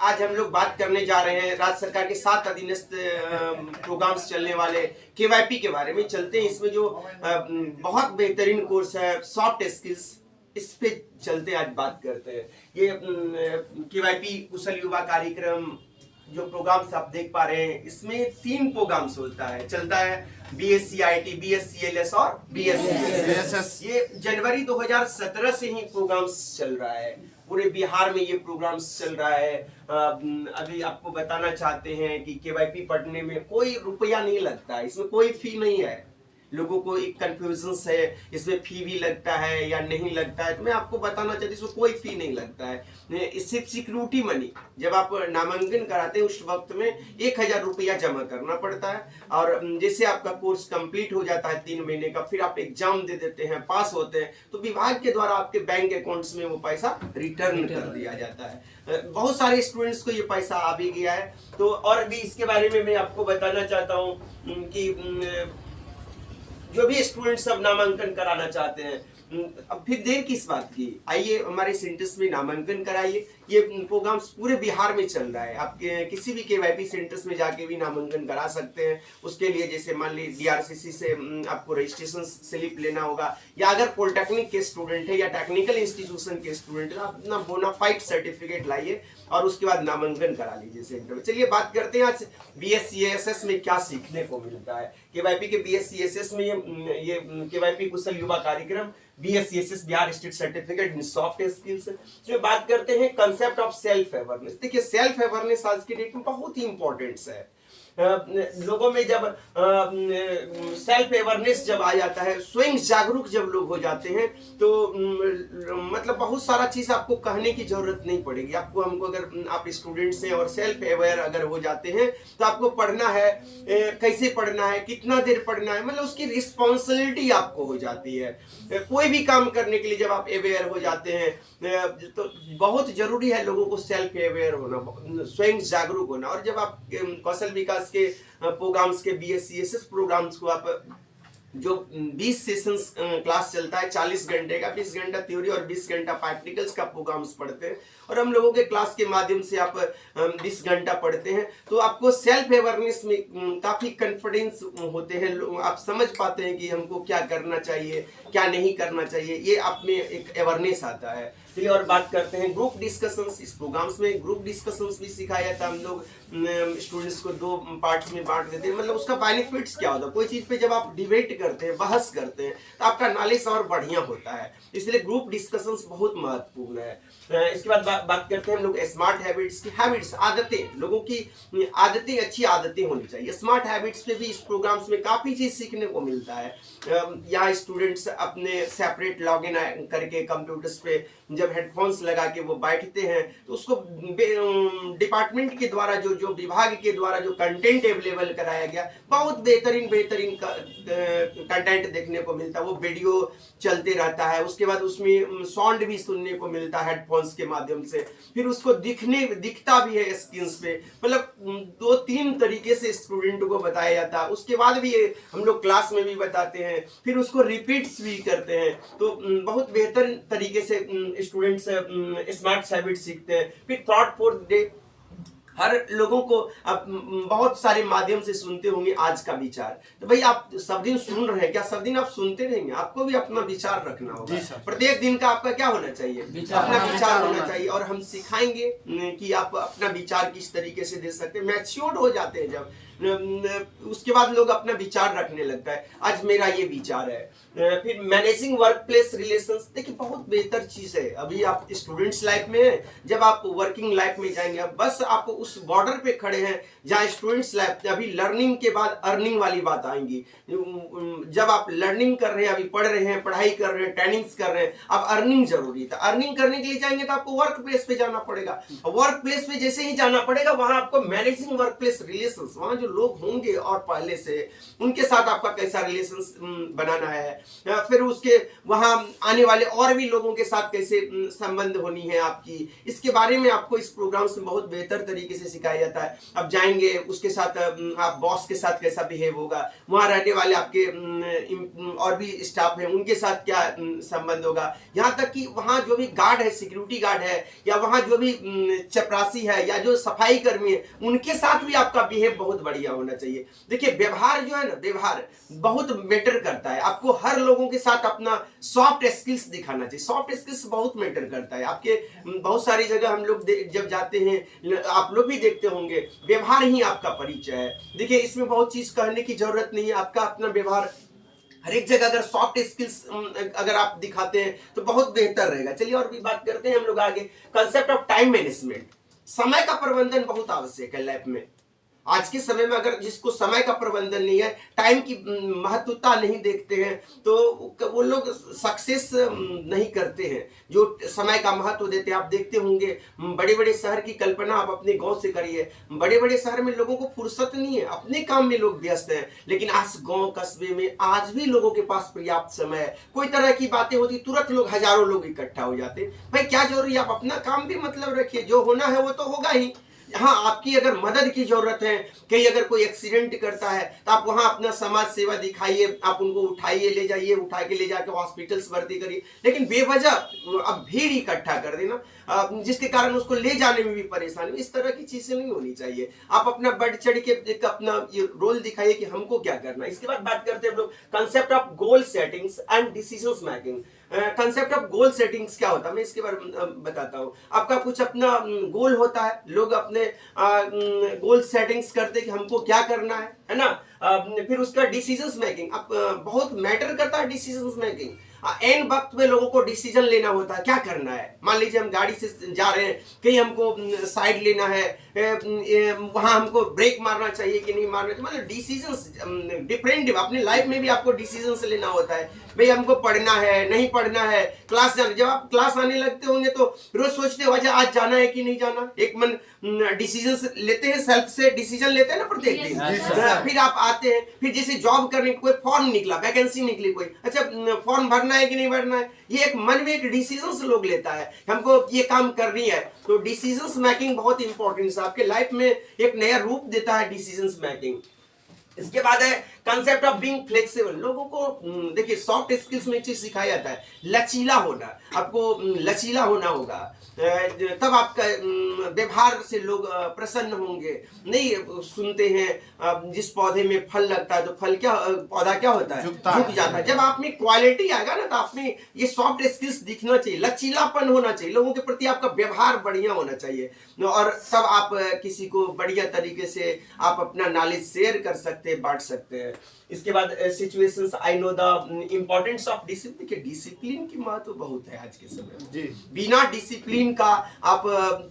आज हम लोग बात करने जा रहे हैं राज्य सरकार के 7 अधीनस्थ प्रोग्राम्स चलने वाले केवाईपी के बारे में। चलते हैं इसमें जो बहुत बेहतरीन कोर्स है सॉफ्ट स्किल्स, इस पे चलते आज बात करते हैं। ये केवाईपी कुशल युवा कार्यक्रम जो प्रोग्राम्स आप देख पा रहे हैं, इसमें 3 प्रोग्राम्स चलता है बीएससी आईटी, बीएससी एलएस और बीएससी। ये जनवरी 2017 से ही प्रोग्राम्स चल रहा है, पूरे बिहार में ये प्रोग्राम्स चल रहा है। अभी आपको बताना चाहते हैं कि केवाईपी पढ़ने में कोई रुपया नहीं लगता है, इसमें कोई फी नहीं है। लोगों को एक कंफ्यूजन है इसमें फी भी लगता है या नहीं लगता है, तो मैं आपको बताना चाहती हूँ इसमें कोई फी नहीं लगता है। इससे सिक्योरिटी मनी जब आप नामांकन कराते हैं उस वक्त में 1000 रुपया जमा करना पड़ता है, और जैसे आपका कोर्स कंप्लीट हो जाता है 3 महीने का, फिर आप एग्जाम दे देते हैं, पास होते हैं, तो विभाग के द्वारा आपके बैंक अकाउंट्स में वो पैसा रिटर्न कर दिया जाता है। बहुत सारे स्टूडेंट्स को ये पैसा आ भी गया है। तो और भी इसके बारे में मैं आपको बताना चाहता हूँ कि जो भी स्टूडेंट्स अब नामांकन कराना चाहते हैं, अब फिर देर किस बात की, आइए हमारे सेंटर्स में नामांकन कराइए। ये प्रोग्राम्स पूरे बिहार में चल रहा है, आप किसी भी केवाईपी सेंटर्स में जाके भी नामांकन करा सकते हैं। उसके लिए जैसे मान ली डीआरसीसी से आपको रजिस्ट्रेशन स्लिप लेना होगा, या अगर पॉलिटेक्निक के स्टूडेंट है या टेक्निकल इंस्टीट्यूशन के स्टूडेंट है, अपना बोनाफाइड सर्टिफिकेट लाइए और उसके बाद नामांकन करा लीजिए सेंटर में। चलिए बात करते हैं आज बीएससीएसएस में क्या सीखने को मिलता है। केवाईपी के बीएससीएसएस में ये KYP Kushal Yuva Karyakram BSCSS Bihar state certificate in soft skills, जो बात करते हैं कंसेप्ट ऑफ सेल्फ अवेयरनेस। देखिए सेल्फ अवेयरनेस आज की डेट में बहुत ही इंपॉर्टेंट है। लोगों में जब सेल्फ अवेयरनेस जब आ जाता है, स्वयं जागरूक जब लोग हो जाते हैं, तो मतलब बहुत सारा चीज आपको कहने की जरूरत नहीं पड़ेगी। आपको हमको अगर आप स्टूडेंट्स हैं और सेल्फ अवेयर अगर हो जाते हैं, तो आपको पढ़ना है, कैसे पढ़ना है, कितना देर पढ़ना है, मतलब उसकी रिस्पॉन्सिबिलिटी आपको हो जाती है। कोई भी काम करने के लिए जब आप अवेयर हो जाते हैं, तो बहुत जरूरी है लोगों को सेल्फ अवेयर होना, स्वयं जागरूक होना। और जब आप कौशल विकास के प्रोग्राम्स के बीएससीएसएस प्रोग्राम्स को आप जो 20 सेशंस क्लास चलता है, 40 घंटे का, 20 घंटा थ्योरी और 20 घंटा प्रैक्टिकल्स का प्रोग्राम्स पढ़ते हैं, और हम लोगों के क्लास के माध्यम से आप 20 घंटा पढ़ते हैं, तो आपको सेल्फ अवेयरनेस में काफी कॉन्फिडेंस होते हैं। आप समझ पाते हैं कि हमको क्या करना चाहिए, क्या नहीं करना चाहिए, ये आप में एक अवेयरनेस आता है। चलिए और बात करते हैं ग्रुप डिस्कशंस। इस प्रोग्राम्स में ग्रुप डिस्कशंस भी सिखाया जाता है। हम लोग स्टूडेंट्स को 2 पार्ट्स में बांट देते हैं, मतलब उसका बेनिफिट्स क्या होता है। कोई चीज पे जब आप डिबेट करते हैं, बहस करते हैं, तो आपका नॉलेज और बढ़िया होता है, इसलिए ग्रुप डिस्कशंस बहुत महत्वपूर्ण है। इसके बाद बात करते हैं हम लोग स्मार्ट हैबिट्स की। हैबिट्स, आदतें, लोगों की आदतें, अच्छी आदतें होनी चाहिए। स्मार्ट हैबिट्स पे भी इस प्रोग्राम्स में काफी चीज सीखने को मिलता है। यहाँ स्टूडेंट्स अपने सेपरेट लॉगिन करके कंप्यूटर्स पे जब हेडफोन्स लगा के वो बैठते हैं, तो उसको डिपार्टमेंट के द्वारा जो विभाग के द्वारा जो कंटेंट अवेलेबल कराया गया, बहुत बेहतरीन कंटेंट देखने को मिलता है। वो वीडियो चलते रहता है, उसके बाद उसमें साउंड भी सुनने को मिलता है हेडफोन्स के माध्यम से, फिर उसको दिखता भी है स्क्रीन पे। मतलब 2-3 तरीके से स्टूडेंट को बताया जाता है। उसके बाद भी हम लोग क्लास में भी बताते हैं, फिर उसको रिपीट्स भी करते हैं, तो बहुत बेहतर तरीके से स्टूडेंट्स स्मार्ट हैबिट सीखते हैं। फिर थॉट फॉर डे, हर लोगों को आप बहुत सारे माध्यम से सुनते होंगे आज का विचार, तो भाई आप सब दिन सुन रहे हैं क्या? सब दिन आप सुनते रहेंगे? आपको भी अपना विचार रखना होगा। प्रत्येक दिन का आपका क्या होना चाहिए? अपना विचार होना चाहिए, और हम सिखाएंगे कि आप अपना विचार किस तरीके से दे सकते हैं। मैच्योर्ड हो जाते हैं जब, उसके बाद लोग अपना विचार रखने लगता है, आज मेरा ये विचार है। फिर मैनेजिंग वर्क प्लेस रिलेशंस, देखिए बहुत बेहतर चीज है। अभी आप स्टूडेंट्स लाइफ में है, जब आप वर्किंग लाइफ में जाएंगे, अब बस आप उस बॉर्डर पे खड़े हैं जहाँ स्टूडेंट्स लाइफ, अभी लर्निंग के बाद अर्निंग वाली बात आएंगी। जब आप लर्निंग कर रहे हैं, अभी पढ़ रहे हैं, पढ़ाई कर रहे हैं, ट्रेनिंग्स कर रहे हैं, अब अर्निंग जरूरी था। अर्निंग करने के लिए जाएंगे तो आपको वर्क प्लेस पे जाना पड़ेगा। वर्क प्लेस पे जैसे ही जाना पड़ेगा, वहां आपको मैनेजिंग वर्क प्लेस रिलेशंस, वहां जो लोग होंगे और पहले से उनके साथ आपका कैसा रिलेशन बनाना है, फिर उसके वहाँ आने वाले और भी लोगों के साथ कैसे संबंध होनी है आपकी, इसके बारे में आपको इस प्रोग्राम से बहुत बेहतर तरीके से सिखाया जाता है। अब जाएंगे उसके साथ आप बॉस के साथ कैसा बिहेव होगा, वहाँ रहने वाले आपके और भी स्टाफ हैं उनके साथ क्या संबंध होगा, यहाँ तक कि वहाँ जो भी गार्ड है, सिक्योरिटी गार्ड है, या वहाँ जो भी चपरासी है या जो सफाई कर्मी है, उनके साथ भी आपका बिहेव बहुत बढ़िया होना चाहिए। देखिए व्यवहार जो है ना, व्यवहार बहुत मैटर करता है। आपको हर लोगों के साथ अपना सॉफ्ट स्किल्स दिखाना चाहिए। सॉफ्ट स्किल्स बहुत मैटर करता है। आपके बहुत सारी जगह हम लोग जब जाते हैं, आप लोग भी देखते होंगे, व्यवहार ही आपका परिचय है। देखिए इसमें बहुत चीज कहने की जरूरत नहीं है, आपका अपना व्यवहार हर एक जगह अगर सॉफ्ट स्किल्स अगर आप दिखाते हैं तो बहुत बेहतर रहेगा। चलिए और भी बात करते हैं हम लोग आगे। कंसेप्ट ऑफ टाइम मैनेजमेंट, समय का प्रबंधन बहुत आवश्यक है लाइफ में। आज के समय में अगर जिसको समय का प्रबंधन नहीं है, टाइम की महत्वता नहीं देखते हैं, तो वो लोग सक्सेस नहीं करते हैं जो समय का महत्व देते हैं। आप देखते होंगे बड़े बड़े शहर की कल्पना आप अपने गांव से करिए, बड़े बड़े शहर में लोगों को फुर्सत नहीं है, अपने काम में लोग व्यस्त हैं, लेकिन आज गांव कस्बे में आज भी लोगों के पास पर्याप्त समय है। कोई तरह की बातें होती तुरंत लोग हजारों लोग इकट्ठा हो जाते। भाई क्या जरूरी है, आप अपना काम भी मतलब रखिए, जो होना है वो तो होगा ही। हाँ, आपकी अगर मदद की जरूरत है, कहीं अगर कोई एक्सीडेंट करता है तो आप वहां अपना समाज सेवा दिखाइए, आप उनको उठाइए, ले जाइए, उठा के ले जाके हॉस्पिटल्स भर्ती करिए। लेकिन बेवजह अब भीड़ इकट्ठा कर देना जिसके कारण उसको ले जाने में भी परेशानी, इस तरह की चीजें नहीं होनी चाहिए। आप अपना बढ़ चढ़ के एक अपना रोल दिखाइए कि हमको क्या करना है। इसके बाद बात करते हैं हम लोग concept of goal settings and decisions making. Concept of goal settings क्या होता है, मैं इसके बारे में बताता हूँ। आपका कुछ अपना गोल होता है, लोग अपने गोल सेटिंग्स करते हैं कि हमको क्या करना है ना। फिर उसका डिसीजंस मेकिंग, आप बहुत मैटर करता है डिसीजंस मेकिंग। एन वक्त में लोगों को डिसीजन लेना होता है क्या करना है। मान लीजिए हम गाड़ी से जा रहे हैं, कहीं हमको साइड लेना है, वहां हमको ब्रेक मारना चाहिए कि नहीं मारना चाहिए, मतलब डिसीजन डिफरेंट। अपने लाइफ में भी आपको डिसीजन लेना होता है, भाई हमको पढ़ना है नहीं पढ़ना है, क्लास जाना। जब आप क्लास आने लगते होंगे तो रोज सोचते हो अच्छा आज जाना है कि नहीं जाना, एक मन डिसीजन लेते हैं, सेल्फ से डिसीजन लेते हैं ना प्रत्येक दिन। फिर आप आते हैं, फिर जैसे जॉब करने कोई फॉर्म निकला, वैकेंसी निकली कोई, अच्छा फॉर्म भरना है कि नहीं भरना है, ये एक मन में एक डिसीजन लोग लेता है हमको ये काम करनी है। तो डिसीजन मेकिंग बहुत इंपॉर्टेंट है, आपके लाइफ में एक नया रूप देता है डिसीजन मेकिंग। इसके बाद है कंसेप्ट ऑफ बीइंग फ्लेक्सिबल। लोगों को देखिए सॉफ्ट स्किल्स में एक चीज सिखाया जाता है, लचीला होना। आपको लचीला होना होगा, तब आपका व्यवहार से लोग प्रसन्न होंगे। नहीं सुनते हैं जिस पौधे में फल लगता है तो फल क्या पौधा क्या होता है, झुक जाता है। जब आप में क्वालिटी आएगा ना तो आप में ये सॉफ्ट स्किल्स दिखना चाहिए, लचीलापन होना चाहिए, लोगों के प्रति आपका व्यवहार बढ़िया होना चाहिए, और तब आप किसी को बढ़िया तरीके से आप अपना नॉलेज शेयर कर सकते हैं, बांट सकते हैं। इसके बाद situations I know the importance of discipline. के डिसिप्लिन की महत्व बहुत है आज के समय में। बिना डिसिप्लिन का आप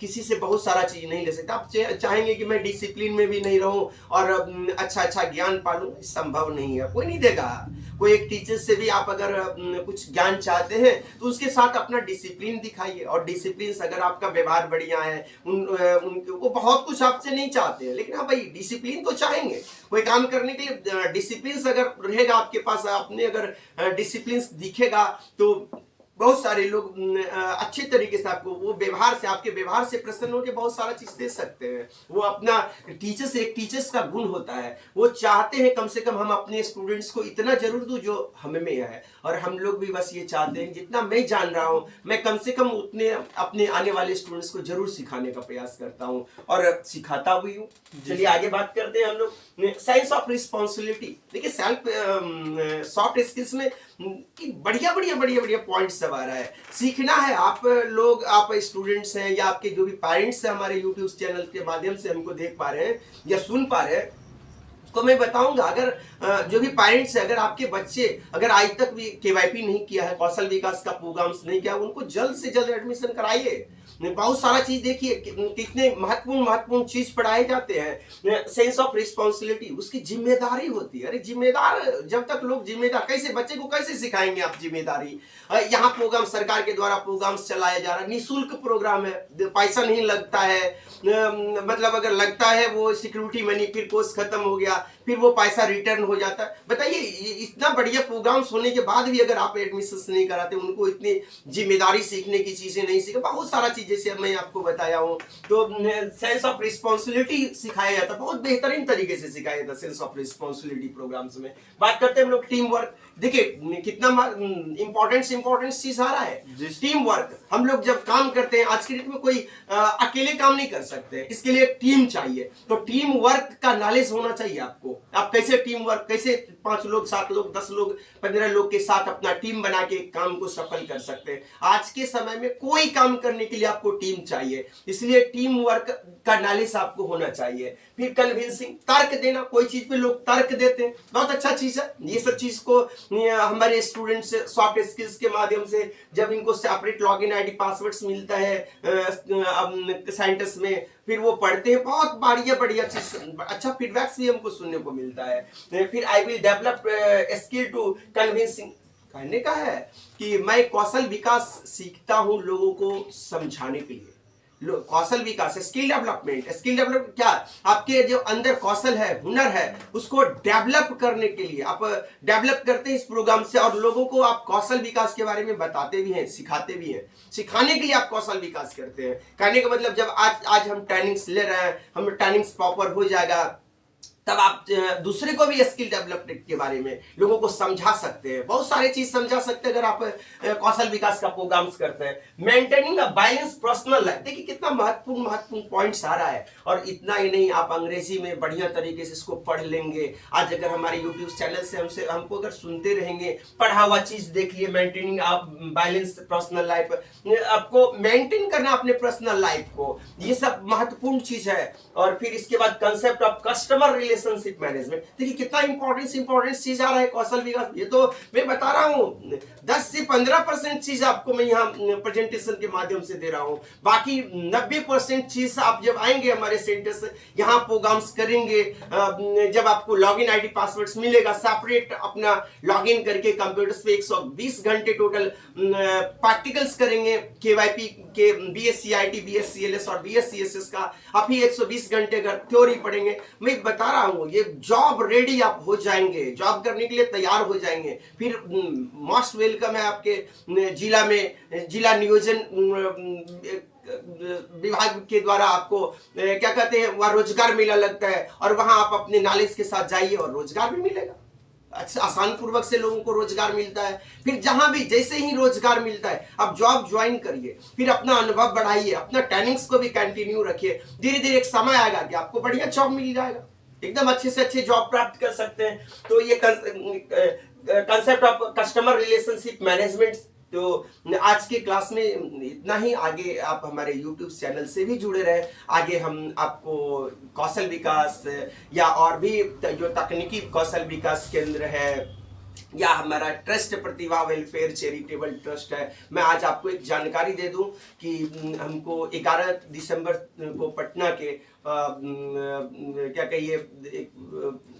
किसी से बहुत सारा चीज नहीं ले सकते। आप चाहेंगे कि मैं डिसिप्लिन में भी नहीं रहूं और अच्छा अच्छा ज्ञान पालूं, संभव नहीं है, कोई नहीं देगा। कोई एक टीचर से भी आप अगर कुछ ज्ञान चाहते हैं तो उसके साथ अपना डिसिप्लिन दिखाइए, और डिसिप्लिन अगर आपका व्यवहार बढ़िया है, वो बहुत कुछ आपसे नहीं चाहते हैं, लेकिन हाँ भाई डिसिप्लिन तो चाहेंगे। कोई काम करने के लिए डिसिप्लिन अगर रहेगा आपके पास, आपने अगर डिसिप्लिन दिखेगा तो बहुत सारे लोग अच्छे तरीके से आपको वो व्यवहार से, आपके व्यवहार से प्रसन्न होकर बहुत सारा चीज दे सकते हैं। वो अपना टीचर से, एक टीचर्स का गुण होता है, वो चाहते हैं कम से कम हम अपने स्टूडेंट्स को इतना जरूर दूं जो हमें में है, और हम लोग भी बस ये चाहते हैं जितना मैं जान रहा हूं मैं कम से कम उतने अपने आने वाले स्टूडेंट्स को जरूर सिखाने का प्रयास करता हूं और सिखाता भी हूं। चलिए आगे बात करते हैं हम लोग साइंस ऑफ रिस्पॉन्सिबिलिटी। देखिए सेल्फ सॉफ्ट स्किल्स में बढ़िया बढ़िया बढ़िया बढ़िया पॉइंट्स आ रहा है, सीखना है। आप लोग, आप स्टूडेंट्स हैं या आपके जो भी पेरेंट्स हैं हमारे यूट्यूब चैनल के माध्यम से हमको देख पा रहे हैं या सुन पा रहे हैं, तो मैं बताऊंगा अगर जो भी पेरेंट्स है, अगर आपके बच्चे अगर आज तक भी केवाईपी नहीं किया है, कौशल विकास का प्रोग्राम्स नहीं किया, उनको जल्द से जल्द एडमिशन कराइए। बहुत सारा चीज देखिए कितने महत्वपूर्ण महत्वपूर्ण चीज पढ़ाए जाते हैं। सेंस ऑफ रिस्पॉन्सिबिलिटी, उसकी जिम्मेदारी होती है। अरे जिम्मेदार, जब तक लोग जिम्मेदार, कैसे बच्चे को कैसे सिखाएंगे आप जिम्मेदारी? यहाँ प्रोग्राम सरकार के द्वारा प्रोग्राम्स चलाया जा रहा है, निःशुल्क प्रोग्राम है, पैसा नहीं लगता है। मतलब अगर लगता है वो सिक्योरिटी मनी, फिर कोर्स खत्म हो गया, फिर वो पैसा रिटर्न हो जाता है। बताइए इतना बढ़िया प्रोग्राम्स होने के बाद भी अगर आप एडमिशन नहीं कराते, उनको इतनी जिम्मेदारी सीखने की चीजें नहीं सीखे, बहुत सारा चीज जैसे मैं आपको बताया हूँ। तो सेंस ऑफ रिस्पॉन्सिबिलिटी सिखाया जाता, बहुत बेहतरीन तरीके से सिखाया जाता सेंस ऑफ रिस्पॉन्सिबिलिटी प्रोग्राम्स में। बात करते हैं हम लोग टीम वर्क। देखिए कितना इंपॉर्टेंट चीज आ रहा है टीम वर्क। हम लोग जब काम करते हैं, आज की डेट में कोई अकेले काम नहीं कर सकते, इसके लिए टीम चाहिए। तो टीम वर्क का नॉलेज होना चाहिए आपको। आप कैसे टीम वर्क, कैसे 5 लोग 7 लोग 10 लोग 15 लोग के साथ अपना टीम बना के काम को सफल कर सकते हैं। आज के समय में कोई काम करने के लिए आपको टीम चाहिए, इसलिए टीम वर्क का नॉलेज आपको होना चाहिए। फिर कन्विंसिंग, तर्क देना, कोई चीज पे लोग तर्क देते हैं, बहुत अच्छा चीज है। ये सब चीज को हमारे स्टूडेंट्स सॉफ्ट स्किल्स के माध्यम से जब इनको सेपरेट लॉगिन आईडी पासवर्ड्स मिलता है साइंटिस्ट में, फिर वो पढ़ते हैं, बहुत बढ़िया चीज, अच्छा फीडबैक्स भी हमको सुनने को मिलता है। फिर I will develop skill to convincing, कहने का है कि मैं कौशल विकास सीखता हूं लोगों को समझाने के लिए। कौशल विकास, स्किल डेवलपमेंट क्या, आपके जो अंदर कौशल है, हुनर है, उसको डेवलप करने के लिए आप डेवलप करते हैं इस प्रोग्राम से, और लोगों को आप कौशल विकास के बारे में बताते भी हैं, सिखाते भी हैं। सिखाने के लिए आप कौशल विकास करते हैं। कहने का मतलब जब आज हम ट्रेनिंग्स ले रहे हैं, हम ट्रेनिंग्स प्रॉपर हो जाएगा, तब आप दूसरे को भी स्किल डेवलपमेंट के बारे में लोगों को समझा सकते हैं, बहुत सारे चीज समझा सकते हैं अगर आप कौशल विकास का प्रोग्राम्स करते हैं। Maintaining a balance personal life, देखिए कितना महत्वपूर्ण पॉइंट्स आ रहा है। और इतना ही नहीं, आप अंग्रेजी में बढ़िया तरीके से इसको पढ़ लेंगे। आज अगर हमारे यूट्यूब चैनल से हमको अगर सुनते रहेंगे, पढ़ा हुआ चीज देखिए, मेंटेनिंग बैलेंस पर्सनल लाइफ, आपको मेंटेन करना अपने पर्सनल लाइफ को, ये सब महत्वपूर्ण चीज है। और फिर इसके बाद concept of customer relationship management, देखिए कितना इंपॉर्टेंट चीज आ रहा है कौशल विकास। ये तो मैं बता रहा हूँ 10 से 15% चीज आपको मैं यहाँ प्रेजेंटेशन के माध्यम से दे रहा हूँ, बाकी 90% चीज आप जब आएंगे हमारे सेंटर से, यहाँ प्रोग्राम्स करेंगे, जब आपको लॉगिन आईडी पासवर्ड्स मिलेगा, सेपरेट अपना लॉगिन करके कंप्यूटर्स पे 120 घंटे टोटल प्रैक्टिकल्स करेंगे, केवाईपी के BSc-IT, BSc-LS और BSc-SS का आप ही 120 घंटे अगर थ्योरी पढ़ेंगे, मैं बता रहा हूँ ये जॉब रेडी आप हो जाएंगे, जॉब करने के लिए तैयार हो जाएंगे। फिर मोस्ट वेलकम है आपके जिला में, जिला नियोजन विभाग के द्वारा आपको क्या कहते हैं, वह रोजगार मेला लगता है, और वहां आप अपने नॉलेज के साथ जाइए और रोजगार भी मिलेगा। अच्छा, आसान पूर्वक से लोगों को रोजगार मिलता है। फिर जहां भी जैसे ही रोजगार मिलता है, आप जॉब ज्वाइन करिए, फिर अपना अनुभव बढ़ाइए, अपना ट्रेनिंग्स को भी कंटिन्यू रखिए। धीरे धीरे एक समय आएगा कि आपको बढ़िया जॉब मिल जाएगा, एकदम अच्छे से अच्छे जॉब प्राप्त कर सकते हैं। तो ये concept of customer relationship management, तो आज के क्लास में इतना ही। आगे आप हमारे YouTube चैनल से भी जुड़े रहे, आगे हम आपको कौशल विकास या और भी जो तकनीकी कौशल विकास केंद्र है, या हमारा ट्रस्ट प्रतिभा वेलफेयर चैरिटेबल ट्रस्ट है, मैं आज आपको एक जानकारी दे दूं कि हमको 11 दिसंबर को पटना के क्या कहिए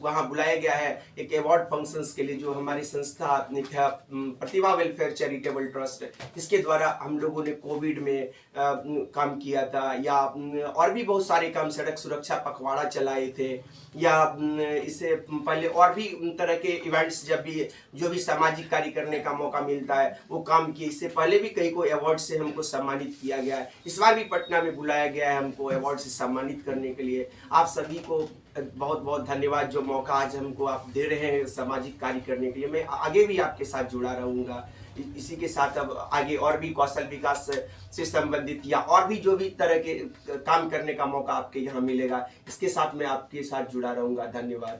वहाँ बुलाया गया है एक अवार्ड फंक्शंस के लिए, जो हमारी संस्था प्रतिभा वेलफेयर चैरिटेबल ट्रस्ट, इसके द्वारा हम लोगों ने कोविड में काम किया था, या और भी बहुत सारे काम, सड़क सुरक्षा पखवाड़ा चलाए थे, या इससे पहले और भी तरह के इवेंट्स, जब भी जो भी सामाजिक कार्य करने का मौका मिलता है वो काम किए। इससे पहले भी कई को अवार्ड से हमको सम्मानित किया गया है, इस बार भी पटना में बुलाया गया है हमको अवार्ड से सम्मानित करने के लिए। आप सभी को बहुत बहुत धन्यवाद, जो मौका आज हमको आप दे रहे हैं सामाजिक कार्य करने के लिए। मैं आगे भी आपके साथ जुड़ा रहूँगा। इसी के साथ अब आगे और भी कौशल विकास से संबंधित या और भी जो भी तरह के काम करने का मौका आपके यहाँ मिलेगा, इसके साथ मैं आपके साथ जुड़ा रहूँगा। धन्यवाद।